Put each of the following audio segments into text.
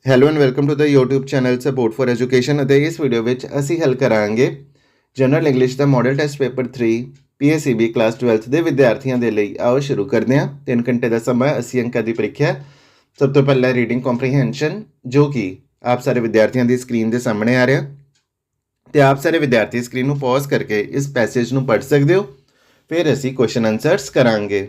Hello and welcome to the YouTube channel sport for education. ਅਤੇ ਇਸ video ਵਿੱਚ ਅਸੀਂ ਹੱਲ ਕਰਾਂਗੇ ਜਨਰਲ ਇੰਗਲਿਸ਼ ਦਾ model test paper 3 PSEB class 12th ਦੇ ਵਿਦਿਆਰਥੀਆਂ ਦੇ ਲਈ। ਆਓ ਸ਼ੁਰੂ ਕਰਦੇ ਹਾਂ। 3 ਘੰਟੇ ਦਾ ਸਮਾਂ, 80 ਅੰਕਾਂ ਦੀ ਪ੍ਰੀਖਿਆ। ਸਭ ਤੋਂ ਪਹਿਲਾਂ ਰੀਡਿੰਗ ਕੰਪਰੀਹੈਂਸ਼ਨ, ਜੋ ਕਿ ਆਪ ਸਾਰੇ ਵਿਦਿਆਰਥੀਆਂ ਦੀ ਸਕਰੀਨ ਦੇ ਸਾਹਮਣੇ ਆ ਰਿਹਾ, ਤੇ ਆਪ ਸਾਰੇ ਵਿਦਿਆਰਥੀ ਸਕਰੀਨ ਨੂੰ ਪੌਜ਼ ਕਰਕੇ ਇਸ ਪੈਸੇਜ ਨੂੰ ਪੜ੍ਹ ਸਕਦੇ ਹੋ। ਫਿਰ ਅਸੀਂ ਕੁਐਸਚਨ ਆਨਸਰਸ ਕਰਾਂਗੇ।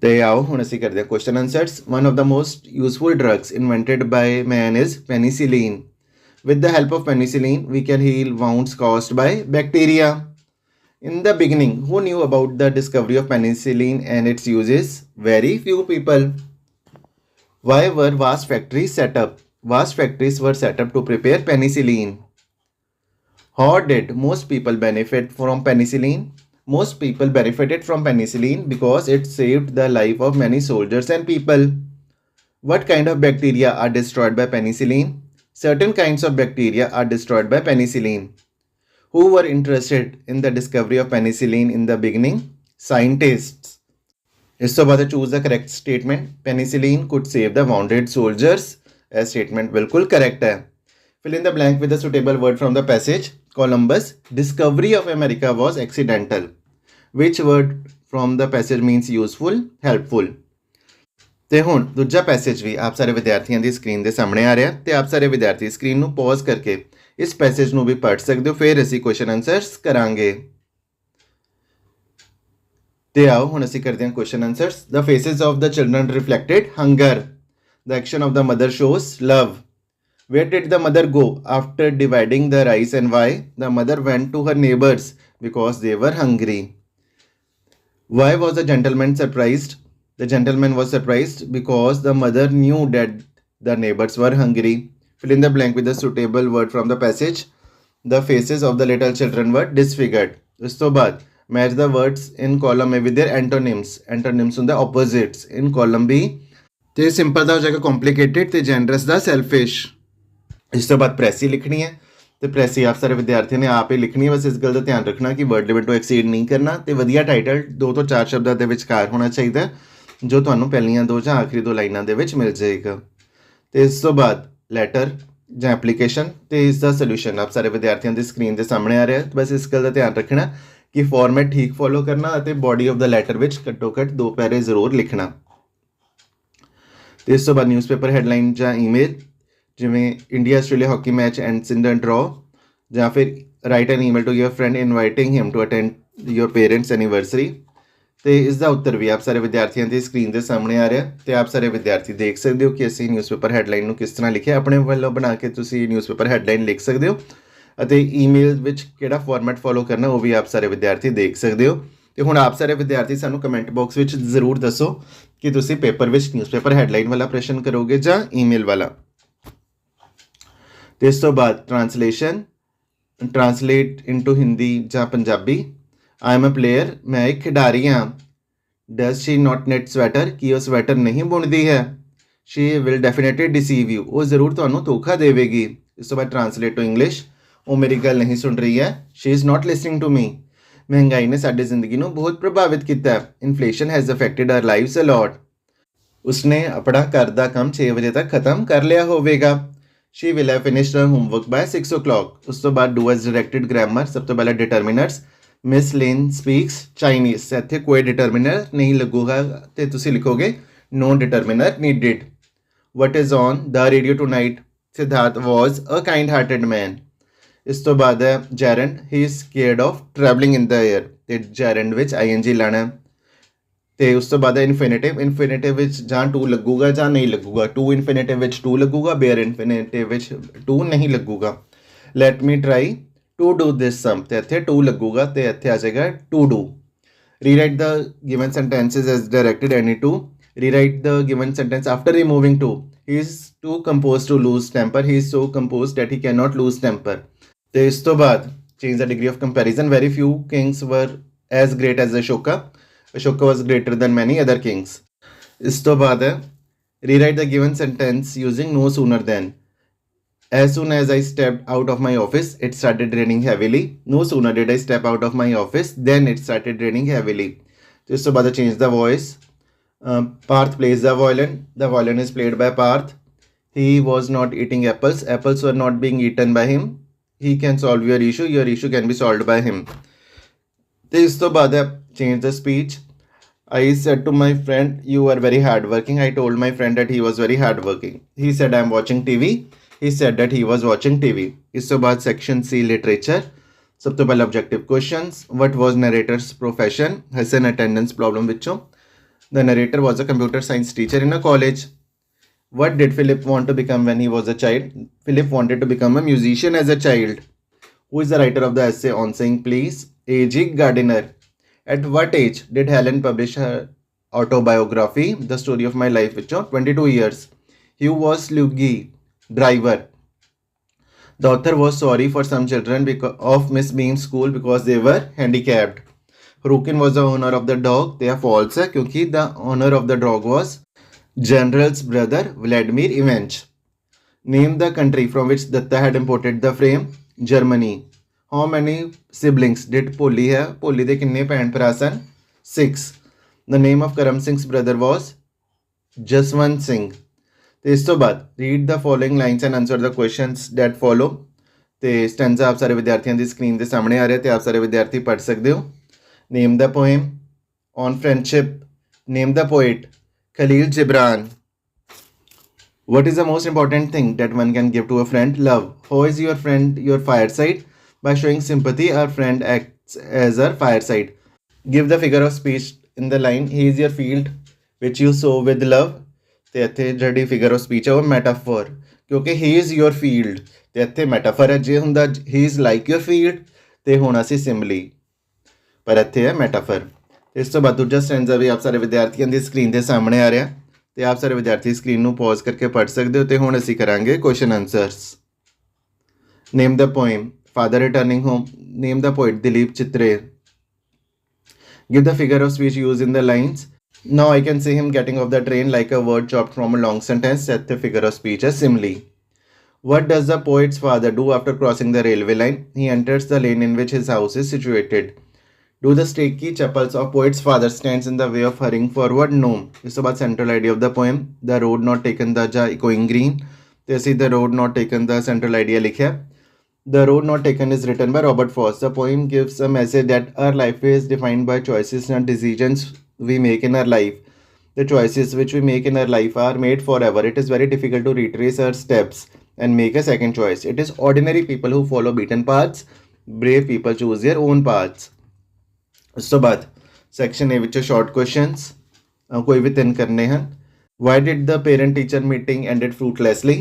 ਤੇ ਆਓ ਹੁਣ ਅਸੀਂ ਕਰਦੇ ਹਾਂ question answers. One of the most useful drugs invented by man is penicillin. With the help of penicillin, we can heal wounds caused by bacteria. In the beginning, who knew about the discovery of penicillin and its uses? Very few people. Why were vast factories set up? Vast factories were set up to prepare penicillin. How did most people benefit from penicillin? Most people benefited from penicillin because it saved the life of many soldiers and people. What kind of bacteria are destroyed by penicillin? Certain kinds of bacteria are destroyed by penicillin. Who were interested in the discovery of penicillin in the beginning? Scientists. ਇਸ ਤੋਂ ਬਾਅਦ choose the correct statement. Penicillin could save the wounded soldiers. ਇਹ statement ਬਿਲਕੁਲ correct ਹੈ। Fill in the blank with a suitable word from the passage. Columbus' discovery of America was accidental. Which word from the passage means useful? Helpful. ਤੇ ਹੁਣ ਦੂਜਾ passage ਵੀ ਆਪ ਸਾਰੇ ਵਿਦਿਆਰਥੀਆਂ ਦੀ screen ਦੇ ਸਾਹਮਣੇ ਆ ਰਿਹਾ, ਤੇ ਆਪ ਸਾਰੇ ਵਿਦਿਆਰਥੀ ਸਕਰੀਨ ਨੂੰ ਪੌਜ਼ ਕਰਕੇ ਇਸ ਪੈਸੇਜ ਨੂੰ ਵੀ ਪੜ੍ਹ ਸਕਦੇ ਹੋ। ਫਿਰ ਅਸੀਂ ਕੁਐਸਚਨ ਆਨਸਰਸ ਕਰਾਂਗੇ। ਤੇ ਆਓ ਹੁਣ ਅਸੀਂ ਕਰਦੇ ਹਾਂ question answers. The faces of the children reflected hunger. The action of the mother shows love. Where did the mother go after dividing the rice and why? The mother went to her neighbors because they were hungry. Why was the gentleman surprised? The gentleman was surprised because the mother knew that the neighbors were hungry. Fill in the blank with a suitable word from the passage. The faces of the little children were disfigured. ਇਸ ਤੋਂ ਬਾਅਦ match the words in column A with their antonyms. Antonyms ਹੁੰਦੇ opposites in column B. ਤੇ simple ਦਾ ਹੋ ਜਾਏਗਾ complicated, ਤੇ generous ਦਾ selfish। ਇਸ ਤੋਂ ਬਾਅਦ ਪ੍ਰੈਸੀ ਲਿਖਣੀ ਹੈ, ਤੇ ਪ੍ਰੈਸੀ ਆਪ ਸਾਰੇ ਵਿਦਿਆਰਥੀਆਂ ਨੇ ਆਪ ਹੀ ਲਿਖਣੀ ਹੈ। ਬਸ ਇਸ ਗੱਲ ਦਾ ਧਿਆਨ ਰੱਖਣਾ ਕਿ ਵਰਡ ਲਿਮਿਟ ਤੋਂ ਐਕਸੀਡ ਨਹੀਂ ਕਰਨਾ, ਤੇ ਵਧੀਆ ਟਾਈਟਲ 2 ਤੋਂ 4 ਸ਼ਬਦਾਂ ਦੇ ਵਿਚਕਾਰ ਹੋਣਾ ਚਾਹੀਦਾ, ਜੋ ਤੁਹਾਨੂੰ ਪਹਿਲੀਆਂ 2 ਜਾਂ ਆਖਰੀ 2 ਲਾਈਨਾਂ ਦੇ ਵਿੱਚ ਮਿਲ ਜਾਏਗਾ। ਤੇ ਇਸ ਤੋਂ ਬਾਅਦ ਲੈਟਰ ਜਾਂ ਐਪਲੀਕੇਸ਼ਨ ਤੇ ਇਸ ਦਾ ਸੋਲੂਸ਼ਨ ਆਪ ਸਾਰੇ ਵਿਦਿਆਰਥੀਆਂ ਦੀ ਸਕਰੀਨ ਦੇ ਸਾਹਮਣੇ ਆ ਰਿਹਾ। ਬਸ ਇਸ ਗੱਲ ਦਾ ਧਿਆਨ ਰੱਖਣਾ ਕਿ ਫਾਰਮੈਟ ਠੀਕ ਫੋਲੋ ਕਰਨਾ, ਅਤੇ ਬੋਡੀ ਆਫ ਦਾ ਲੈਟਰ ਵਿੱਚ ਘੱਟੋ ਘੱਟ 2 ਪੈਰੇ ਜ਼ਰੂਰ ਲਿਖਣਾ। ਤੇ ਇਸ ਤੋਂ ਬਾਅਦ ਨਿਊਜ਼ਪੇਪਰ ਹੈਡਲਾਈਨ ਜਾਂ ਈਮੇਲ, ਜਿਵੇਂ India Australia hockey match ends in the draw, ਜਾਂ ਫਿਰ write an email to your friend inviting him to attend your parents anniversary. ਤੇ ਇਸ ਦਾ ਉੱਤਰ ਵੀ ਆਪ ਸਾਰੇ ਵਿਦਿਆਰਥੀਆਂ ਦੀ ਸਕਰੀਨ ਦੇ ਸਾਹਮਣੇ ਆ ਰਿਹਾ, ਤੇ ਆਪ ਸਾਰੇ ਵਿਦਿਆਰਥੀ ਦੇਖ ਸਕਦੇ ਹੋ ਕਿ ਅਸੀਂ ਨਿਊਜ਼ਪੇਪਰ ਹੈਡਲਾਈਨ ਨੂੰ ਕਿਸ ਤਰ੍ਹਾਂ ਲਿਖਿਆ। ਆਪਣੇ ਵੱਲੋਂ ਬਣਾ ਕੇ ਤੁਸੀਂ ਨਿਊਜ਼ਪੇਪਰ ਹੈਡਲਾਈਨ ਲਿਖ ਸਕਦੇ ਹੋ, ਅਤੇ ਈਮੇਲ ਵਿੱਚ ਕਿਹੜਾ ਫਾਰਮੈਟ ਫੋਲੋ ਕਰਨਾ ਉਹ ਵੀ ਆਪ ਸਾਰੇ ਵਿਦਿਆਰਥੀ ਦੇਖ ਸਕਦੇ ਹੋ। ਤੇ ਹੁਣ ਆਪ ਸਾਰੇ ਵਿਦਿਆਰਥੀ ਸਾਨੂੰ ਕਮੈਂਟ ਬਾਕਸ ਵਿੱਚ ਜ਼ਰੂਰ ਦੱਸੋ ਕਿ ਤੁਸੀਂ ਪੇਪਰ ਵਿੱਚ ਨਿਊਜ਼ਪੇਪਰ ਹੈਡਲਾਈਨ ਵਾਲਾ ਪ੍ਰਸ਼ਨ ਕਰੋਗੇ ਜਾਂ ਈਮੇਲ ਵਾਲਾ। ਤੇ ਇਸ ਤੋਂ ਬਾਅਦ ਟ੍ਰਾਂਸਲੇਸ਼ਨ, ਟ੍ਰਾਂਸਲੇਟ ਇਨਟੂ ਹਿੰਦੀ ਜਾਂ Punjabi. I am a player, ਮੈਂ ਇੱਕ ਖਿਡਾਰੀ ਹਾਂ। Does she not knit sweater, ਕੀ ਉਹ ਸਵੈਟਰ ਨਹੀਂ ਬੁਣਦੀ ਹੈ। She will definitely deceive you, ਉਹ ਜ਼ਰੂਰ ਤੁਹਾਨੂੰ ਧੋਖਾ ਦੇਵੇਗੀ। ਇਸ ਤੋਂ ਬਾਅਦ ਟ੍ਰਾਂਸਲੇਟ ਟੂ ਇੰਗਲਿਸ਼, ਉਹ ਮੇਰੀ ਗੱਲ ਨਹੀਂ ਸੁਣ ਰਹੀ ਹੈ। She is not listening to me, ਮਹਿੰਗਾਈ ਨੇ ਸਾਡੀ ਜ਼ਿੰਦਗੀ ਨੂੰ ਬਹੁਤ ਪ੍ਰਭਾਵਿਤ ਕੀਤਾ। Inflation has affected our lives a lot, ਉਸਨੇ ਆਪਣਾ ਘਰ ਦਾ ਕੰਮ 6 ਵਜੇ ਤੱਕ ਖਤਮ ਕਰ ਲਿਆ ਹੋਵੇਗਾ। She will have finished her homework by 6 o'clock. ਉਸ ਤੋਂ ਬਾਅਦ do as directed grammar, ਸਭ ਤੋਂ ਪਹਿਲਾਂ determiners। Miss Lin speaks Chinese, ਇੱਥੇ ਕੋਈ determiner ਨਹੀਂ ਲੱਗੂਗਾ, ਤੇ ਤੁਸੀਂ ਲਿਖੋਗੇ no determiner needed. What is on the radio tonight? Siddharth was a kind-hearted man. ਇਸ ਤੋਂ ਬਾਅਦ ਹੈ gerund, he is scared of traveling in the air, ਤੇ gerund ਵਿੱਚ ing ਲਾਣਾ। ਤੇ ਉਸ ਤੋਂ ਬਾਅਦ ਇਨਫਿਨਿਟਿਵ, ਇਨਫਿਨਿਟਿਵ ਵਿੱਚ ਜਾਂ ਟੂ ਲੱਗੂਗਾ ਜਾਂ ਨਹੀਂ ਲੱਗੂਗਾ। ਟੂ ਇਨਫਿਨਿਟਿਵ ਵਿੱਚ ਟੂ ਲੱਗੂਗਾ, ਬੇਅਰ ਇਨਫਿਨਿਟਿਵ ਵਿੱਚ ਟੂ ਨਹੀਂ ਲੱਗੂਗਾ। Let me try to do this sum, ਤੇ ਇੱਥੇ ਟੂ ਲੱਗੂਗਾ, ਤੇ ਇੱਥੇ ਆ ਜਾਏਗਾ to do. Rewrite the given sentences as directed any two. Rewrite the given sentence after removing too. He is too composed to lose temper, he is so composed that he can not lose temper. ਤੇ ਇਸ ਤੋਂ ਬਾਅਦ change the degree of comparison. Very few kings were as great as Ashoka, Ashoka was greater than many other kings. ਇਸ ਤੋਂ ਬਾਅਦ ਹੈ rewrite the given sentence using no sooner than. As soon as I stepped out of my office, it started raining heavily. No sooner did I step out of my office, then it started raining heavily. ਇਸ ਤੋਂ ਬਾਅਦ change the voice. Parth plays the violin. The violin is played by Parth. He was not eating apples. Apples were not being eaten by him. He can solve your issue. Your issue can be solved by him. ਤੇ ਇਸ ਤੋਂ ਬਾਅਦ ਹੈ change the speech. I said to my friend, you are very hardworking. I told my friend that he was very hardworking. He said, I am watching TV. He said that he was watching TV. ਇਸ ਤੋਂ ਬਾਅਦ section C literature. ਸਭ ਤੋਂ ਪਹਿਲਾਂ objective questions. What was narrator's profession? Hassan attendance problem ਵਿੱਚੋਂ. The narrator was a computer science teacher in a college. What did Philip want to become when he was a child? Philip wanted to become a musician as a child. Who is the writer of the essay on saying please? A.G. Gardiner. At what age did Helen publish her autobiography, The Story of My Life, which was 22 years? Hugh was Luigi, driver. The author was sorry for some children of Miss Bean's school because they were handicapped. Rukin was the owner of the dog. They are false है क्योंकि the owner of the dog was General's brother Vladimir Ivanch. Name the country from which Datta had imported the frame. Germany. How many siblings did Polly have? Polly ਦੇ ਕਿੰਨੇ ਭੈਣ ਭਰਾ ਸਨ? 6. The name of Karam Singh's brother was Jaswant Singh. ਤੇ ਇਸ ਤੋਂ ਬਾਅਦ read the following lines and answer the questions that follow. ਤੇ ਸਟੈਂਜ਼ਾ ਆਪ ਸਾਰੇ ਵਿਦਿਆਰਥੀਆਂ ਦੀ ਸਕਰੀਨ ਦੇ ਸਾਹਮਣੇ ਆ ਰਿਹਾ ਤੇ ਆਪ ਸਾਰੇ ਵਿਦਿਆਰਥੀ ਪੜ੍ਹ ਸਕਦੇ ਹੋ. Name the poem. On friendship. Name the poet. Khalil Gibran. What is the most important thing that one can give to a friend? Love. How is your friend your fireside? By showing sympathy, our friend acts as our fireside. Give the figure of speech in the line. He is your field which you sow with love. ਤੇ ਇੱਥੇ ਜਿਹੜੀ figure of speech ਹੈ ਉਹ ਮੈਟਾਫੋਰ ਕਿਉਂਕਿ ਹੀ is your field ਤੇ ਇੱਥੇ ਮੈਟਾਫੋਰ ਹੈ ਜੇ ਹੁੰਦਾ ਹੀ ਇਜ਼ ਲਾਈਕ ਯੋਰ ਫੀਲਡ ਤੇ ਹੋਣਾ ਸੀ ਸਿਮਲੀ ਪਰ ਇੱਥੇ ਹੈ ਮੈਟਾਫੋਰ ਇਸ ਤੋਂ ਬਾਅਦ ਦੂਜਾ ਸਟੈਂਜ਼ਾ ਵੀ ਆਪ ਸਾਰੇ ਵਿਦਿਆਰਥੀਆਂ ਦੀ ਸਕਰੀਨ ਦੇ ਸਾਹਮਣੇ ਆ ਰਿਹਾ ਤੇ ਆਪ ਸਾਰੇ ਵਿਦਿਆਰਥੀ ਸਕਰੀਨ ਨੂੰ ਪੌਜ਼ ਕਰਕੇ ਪੜ੍ਹ ਸਕਦੇ ਹੋ ਤੇ ਹੁਣ ਅਸੀਂ ਕਰਾਂਗੇ question answers name the poem father returning home name the poet Dilip Chitre give the figure of speech use in the lines Now I can see him getting off the train like a word chopped from a long sentence. Set the figure of speech as simile. What does the poet's father do after crossing the railway line? He enters the lane in which his house is situated. Do the sticky chapels of poet's father stands in the way of hurrying forward? No. This is about central idea of the poem. The road not taken, the ja echoing green. They see the road not taken, the central idea likha. The Road Not Taken is written by Robert Frost. The poem gives a message that our life is defined by choices and decisions we make in our life. The choices which we make in our life are made forever. It is very difficult to retrace our steps and make a second choice. It is ordinary people who follow beaten paths. Brave people choose their own paths. ਉਸ ਤੋਂ ਬਾਅਦ section A ਵਿੱਚ short questions ਕੋਈ ਵੀ 3 ਕਰਨੇ ਹਨ. Why did the parent-teacher meeting ended fruitlessly?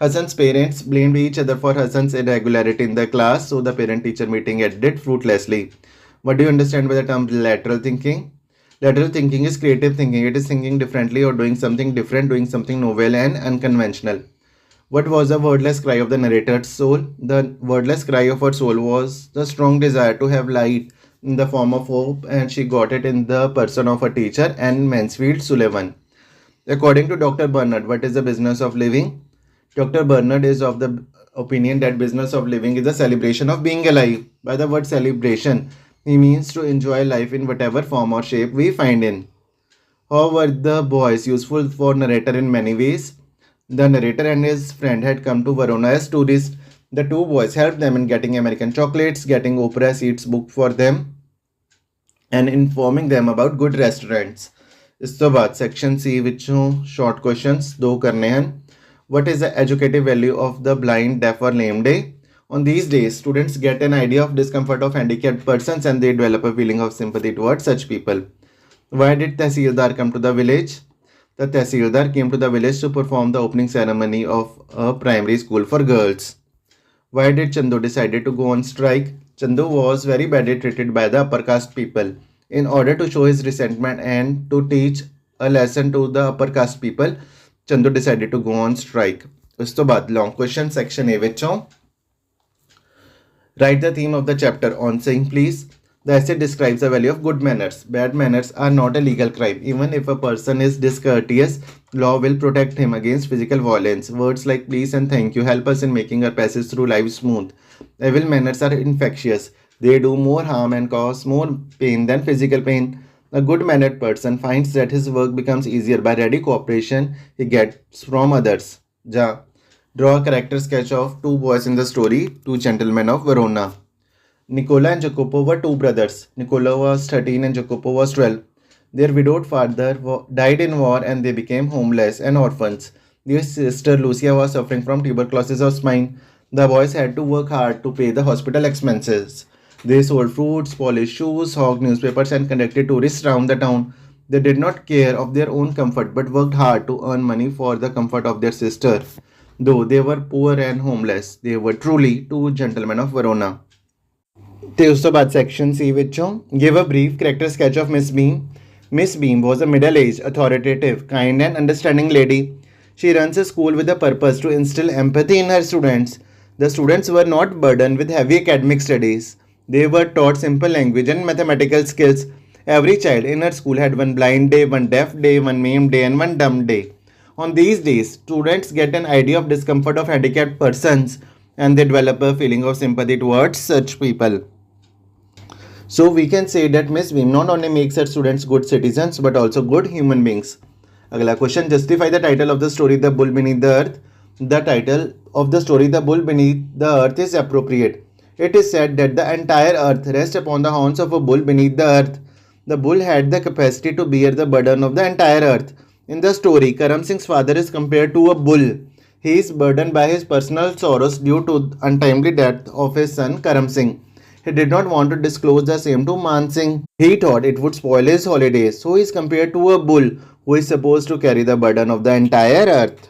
Hassan's parents blamed each other for Hassan's irregularity in the class, so the parent-teacher meeting ended fruitlessly. What do you understand by the term lateral thinking? Lateral thinking is creative thinking. It is thinking differently or doing something different, doing something novel and unconventional. What was the wordless cry of the narrator's soul? The wordless cry of her soul was the strong desire to have light in the form of hope, and she got it in the person of her teacher and Mansfield Sullivan. According to Dr. Bernard, what is the business of living? Dr. Bernard is of the opinion that business of living is a celebration of being alive. By the word celebration, he means to enjoy life in whatever form or shape we find in. How were the boys useful for narrator in many ways? The narrator and his friend had come to Verona as tourists. The two boys helped them in getting American chocolates, getting Oprah seats booked for them, and informing them about good restaurants. ਇਸ ਤੋਂ ਬਾਅਦ section C ਵਿੱਚੋਂ short questions 2 ਕਰਨੇ ਹਨ. What is the educative value of the blind, deaf or lame day? On these days, students get an idea of discomfort of handicapped persons and they develop a feeling of sympathy towards such people. Why did Tehsildar come to the village? The Tehsildar came to the village to perform the opening ceremony of a primary school for girls. Why did Chandu decided to go on strike? Chandu was very badly treated by the upper caste people. In order to show his resentment and to teach a lesson to the upper caste people, Chandu decided to go on strike. ਉਸ ਤੋਂ ਬਾਅਦ ਲੌਂਗ question section A ਵਿੱਚੋਂ write the theme of the chapter on saying please. The essay describes the value of good manners. Bad manners are not a legal crime. Even if a person is discourteous, law will protect him against physical violence. Words like please and thank you help us in making our passage through life smooth. Evil manners are infectious. They do more harm and cause more pain than physical pain. A good-mannered person finds that his work becomes easier by ready cooperation he gets from others. Ja. Draw a character sketch of two boys in the story, Two Gentlemen of Verona. Nicola and Jacopo were two brothers. Nicola was 13 and Jacopo was 12. Their widowed father died in war and they became homeless and orphans. Their sister Lucia was suffering from tuberculosis of spine. The boys had to work hard to pay the hospital expenses. They sold fruits, polished shoes, hawked newspapers, and conducted tourists around the town. They did not care of their own comfort but worked hard to earn money for the comfort of their sister. Though they were poor and homeless, they were truly two gentlemen of Verona. ਤੇ ਉਸ ਤੋਂ ਬਾਅਦ section ਸੀ ਵਿੱਚੋਂ give a brief character sketch of Miss Beam. Miss Beam was a middle-aged, authoritative, kind and understanding lady. She runs a school with a purpose to instill empathy in her students. The students were not burdened with heavy academic studies. They were taught simple language and mathematical skills. Every child in her school had one blind day, one deaf day, one maimed day, and one dumb day. On these days, students get an idea of discomfort of handicapped persons and they develop a feeling of sympathy towards such people. So we can say that Miss Beam not only makes her students good citizens but also good human beings. Agla question, justify the title of the story The Bull Beneath the Earth. The title of the story The Bull Beneath the Earth is appropriate. It is said that the entire earth rests upon the horns of a bull beneath the earth. The bull had the capacity to bear the burden of the entire earth. In the story, Karam Singh's father is compared to a bull. He is burdened by his personal sorrows due to untimely death of his son Karam Singh. He did not want to disclose the same to Man Singh. He thought it would spoil his holidays, so he is compared to a bull who is supposed to carry the burden of the entire earth.